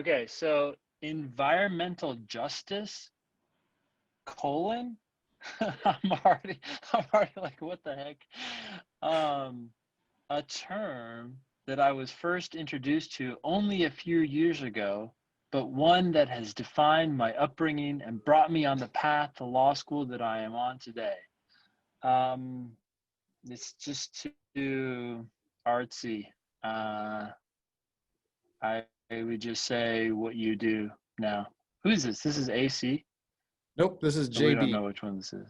Okay, so environmental justice, colon, I'm already like, what the heck? Um, a term that I was first introduced to only a few years ago, but one that has defined my upbringing and brought me on the path to law school that I am on today. Um, it's just too artsy. I would just say what you do now. Who is this? This is AC? Nope, this is Or we don't know JB. which one this is.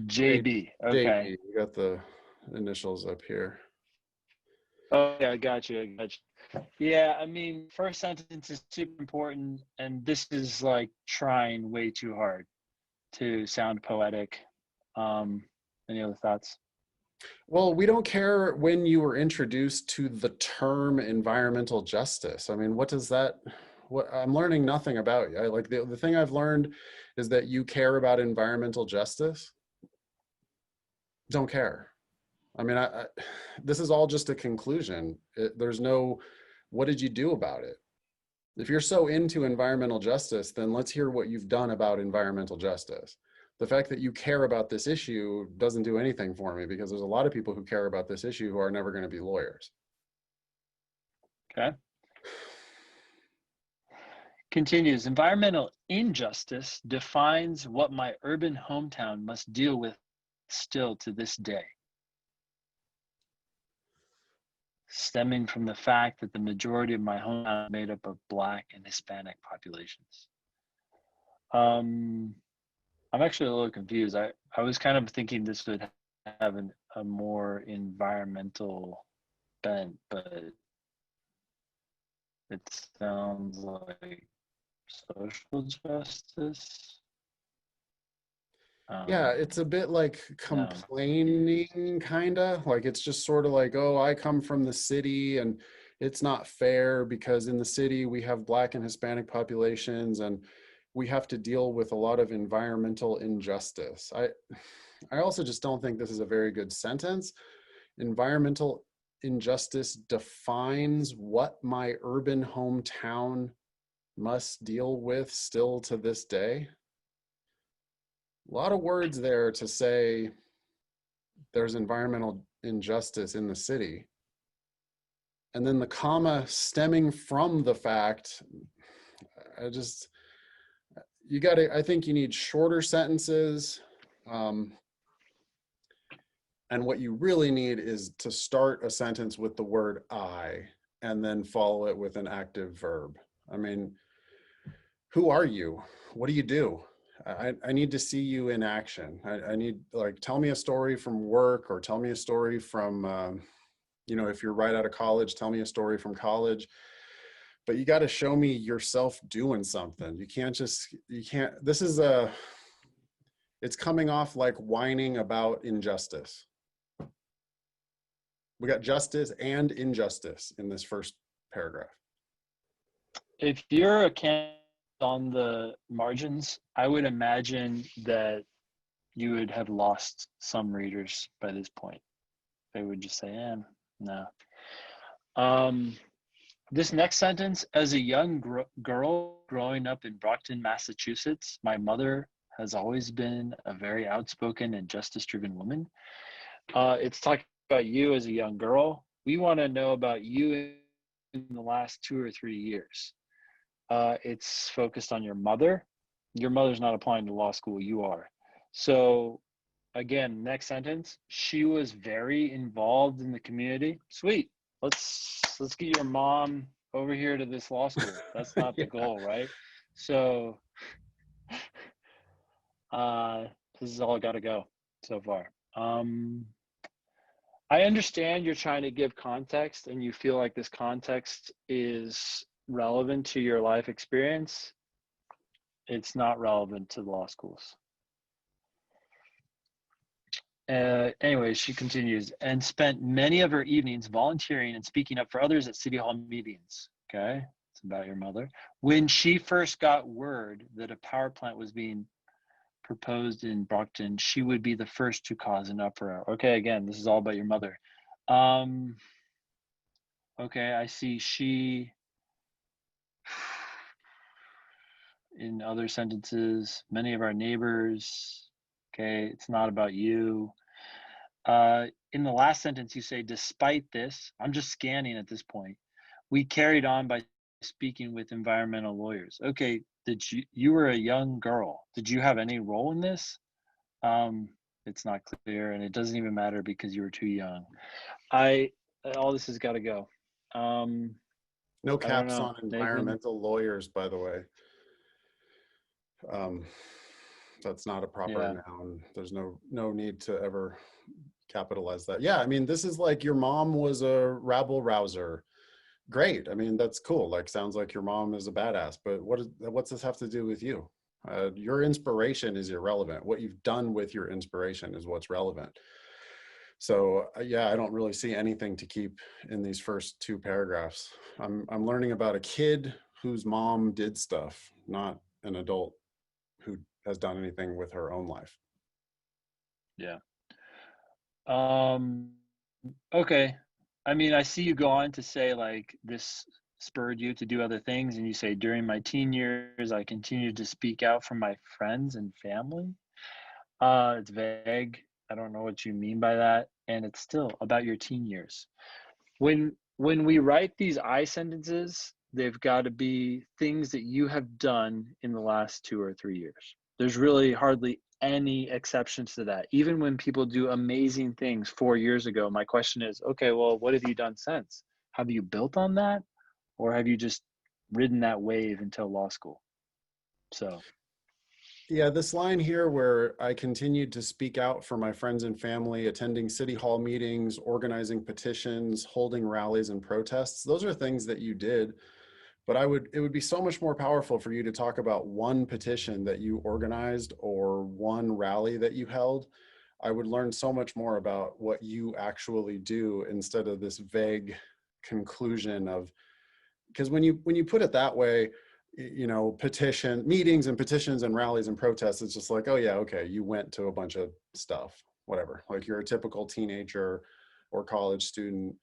JB. Okay. JB. We got the initials up here. Oh, yeah, I got you. I got you. Yeah, I mean, first sentence is super important, and this is like trying way too hard to sound poetic. Any other thoughts? Well, we don't care when you were introduced to the term environmental justice. I mean, what does that, what I'm learning nothing about you. Like the thing I've learned is that you care about environmental justice. Don't care. I mean, this is all just a conclusion. There's no, what did you do about it? If you're so into environmental justice, then let's hear what you've done about environmental justice. The fact that you care about this issue doesn't do anything for me because there's a lot of people who care about this issue who are never going to be lawyers. Okay. Continues, environmental injustice defines what my urban hometown must deal with still to this day, stemming from the fact that the majority of my hometown is made up of Black and Hispanic populations. I'm actually a little confused. I was kind of thinking this would have a more environmental bent, but it sounds like social justice. Yeah, it's a bit like No. complaining, kind of like it's just sort of like, oh, I come from the city and it's not fair because in the city we have Black and Hispanic populations and we have to deal with a lot of environmental injustice. I also just don't think this is a very good sentence. Environmental injustice defines what my urban hometown must deal with still to this day. A lot of words there to say there's environmental injustice in the city. And then the comma stemming from the fact, I think you need shorter sentences. And what you really need is to start a sentence with the word I and then follow it with an active verb. I mean, who are you? What do you do? I need to see you in action. I need, like, tell me a story from work or tell me a story from, if you're right out of college, tell me a story from college. But you got to show me yourself doing something. It's coming off like whining about injustice. We got justice and injustice in this first paragraph. If you're a candidate on the margins, I would imagine that you would have lost some readers by this point. They would just say, no. This next sentence, as a young girl growing up in Brockton, Massachusetts, my mother has always been a very outspoken and justice-driven woman. It's talking about you as a young girl. We want to know about you in the last 2 or 3 years. It's focused on your mother. Your mother's not applying to law school, you are. So again, next sentence, she was very involved in the community. Sweet. Let's get your mom over here to this law school. That's not the goal, right? So this is all got to go so far. I understand you're trying to give context and you feel like this context is relevant to your life experience. It's not relevant to law schools. Anyway, she continues, and spent many of her evenings volunteering and speaking up for others at City Hall meetings. Okay, it's about your mother. When she first got word that a power plant was being proposed in Brockton, she would be the first to cause an uproar. Okay, again, this is all about your mother. Okay, I see. in other sentences, many of our neighbors. Okay, it's not about you. In the last sentence, you say, despite this, I'm just scanning at this point. We carried on by speaking with environmental lawyers. Okay, you were a young girl. Did you have any role in this? Um, it's not clear, and it doesn't even matter because you were too young. I all this has got to go. Um, No I don't caps know, on Nathan. environmental lawyers, by the way. Um, that's not a proper Yeah, noun. There's no need to ever capitalize that. Yeah, I mean, this is like your mom was a rabble rouser. Great. I mean, that's cool. Like, sounds like your mom is a badass. But what's this have to do with you? Your inspiration is irrelevant. What you've done with your inspiration is what's relevant. So yeah, I don't really see anything to keep in these first two paragraphs. I'm learning about a kid whose mom did stuff, not an adult who has done anything with her own life. yeah. Okay. I mean, I see you go on to say like this spurred you to do other things, and you say during my teen years, I continued to speak out for my friends and family. It's vague. I don't know what you mean by that, and it's still about your teen years. When we write these I sentences, they've got to be things that you have done in the last 2 or 3 years. There's really hardly any exceptions to that. Even when people do amazing things 4 years ago, my question is, okay, well, what have you done since? Have you built on that, or have you just ridden that wave until law school? So, Yeah, this line here where I continued to speak out for my friends and family, attending city hall meetings, organizing petitions, holding rallies and protests, those are things that you did. But it would be so much more powerful for you to talk about one petition that you organized or one rally that you held. I would learn so much more about what you actually do instead of this vague conclusion of, because when you put it that way, you know, petition meetings and petitions and rallies and protests, it's just like, oh yeah, okay, you went to a bunch of stuff, whatever. Like you're a typical teenager or college student,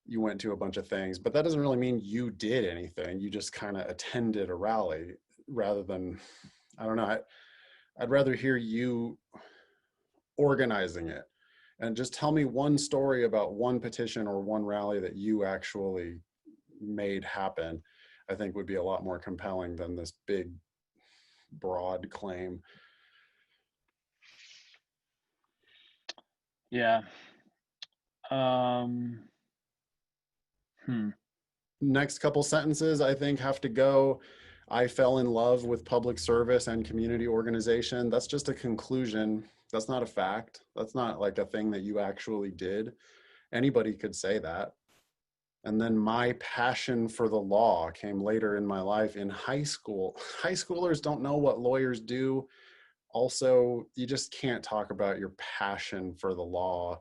you went to a bunch of things, but that doesn't really mean you did anything. You just kind of attended a rally rather than, I don't know. I'd rather hear you organizing it, and just tell me one story about one petition or one rally that you actually made happen. I think would be a lot more compelling than this big, broad claim. yeah. Um, hmm. Next couple sentences, I think, have to go. I fell in love with public service and community organization. That's just a conclusion. That's not a fact. That's not like a thing that you actually did. Anybody could say that. And then my passion for the law came later in my life in high school. High schoolers don't know what lawyers do. Also, you just can't talk about your passion for the law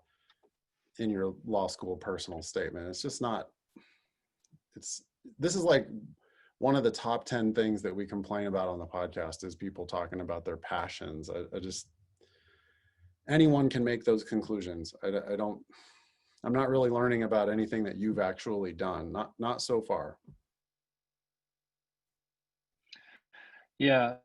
in your law school personal statement. It's just not, it's, this is like one of the top 10 things that we complain about on the podcast is people talking about their passions. I just, anyone can make those conclusions. I don't, I'm not really learning about anything that you've actually done. Not so far. Yeah.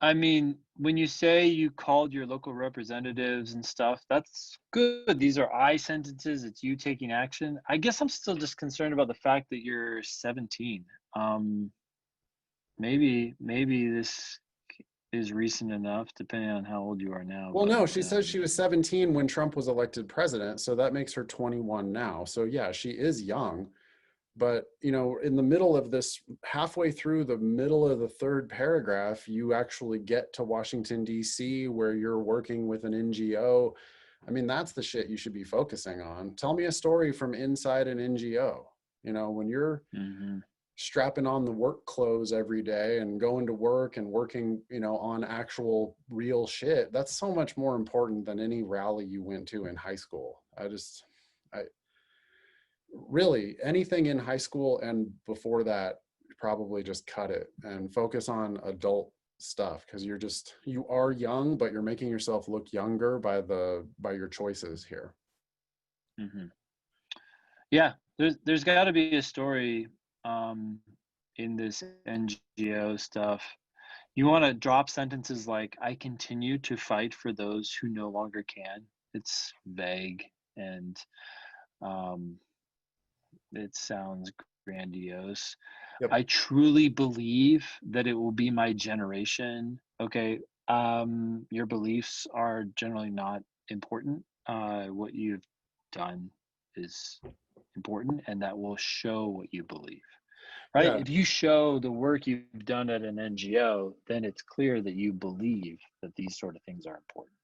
I mean, when you say you called your local representatives and stuff, that's good. These are I sentences. It's you taking action. I guess I'm still just concerned about the fact that you're 17. Um, maybe this is recent enough, depending on how old you are now. Well, But no, she says she was 17 when Trump was elected president, so that makes her 21 now. So yeah, she is young. But, you know, in the middle of this, halfway through the middle of the third paragraph, you actually get to Washington, D.C., where you're working with an NGO. I mean, that's the shit you should be focusing on. Tell me a story from inside an NGO. You know, when you're mhm. strapping on the work clothes every day and going to work and working, you know, on actual real shit, that's so much more important than any rally you went to in high school. I really anything in high school and before that, probably just cut it and focus on adult stuff, because you are young, but you're making yourself look younger by your choices here. Mhm. Yeah, there's got to be a story um, in this NGO stuff. You want to drop sentences like, I continue to fight for those who no longer can. It's vague and um, it sounds grandiose. Yep. I truly believe that it will be my generation. Okay. Your beliefs are generally not important. What you've done is important, and that will show what you believe, right? Yeah. If you show the work you've done at an NGO, then it's clear that you believe that these sort of things are important.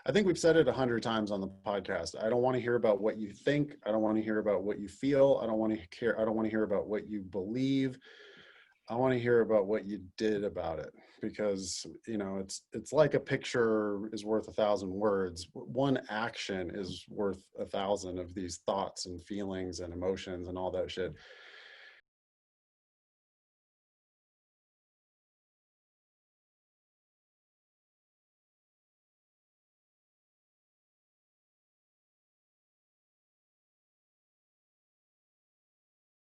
I think we've said it 100 times on the podcast. I don't want to hear about what you think. I don't want to hear about what you feel. I don't want to care. I don't want to hear about what you believe. I want to hear about what you did about it, because it's like a picture is worth 1,000 words. One action is worth 1,000 of these thoughts and feelings and emotions and all that shit.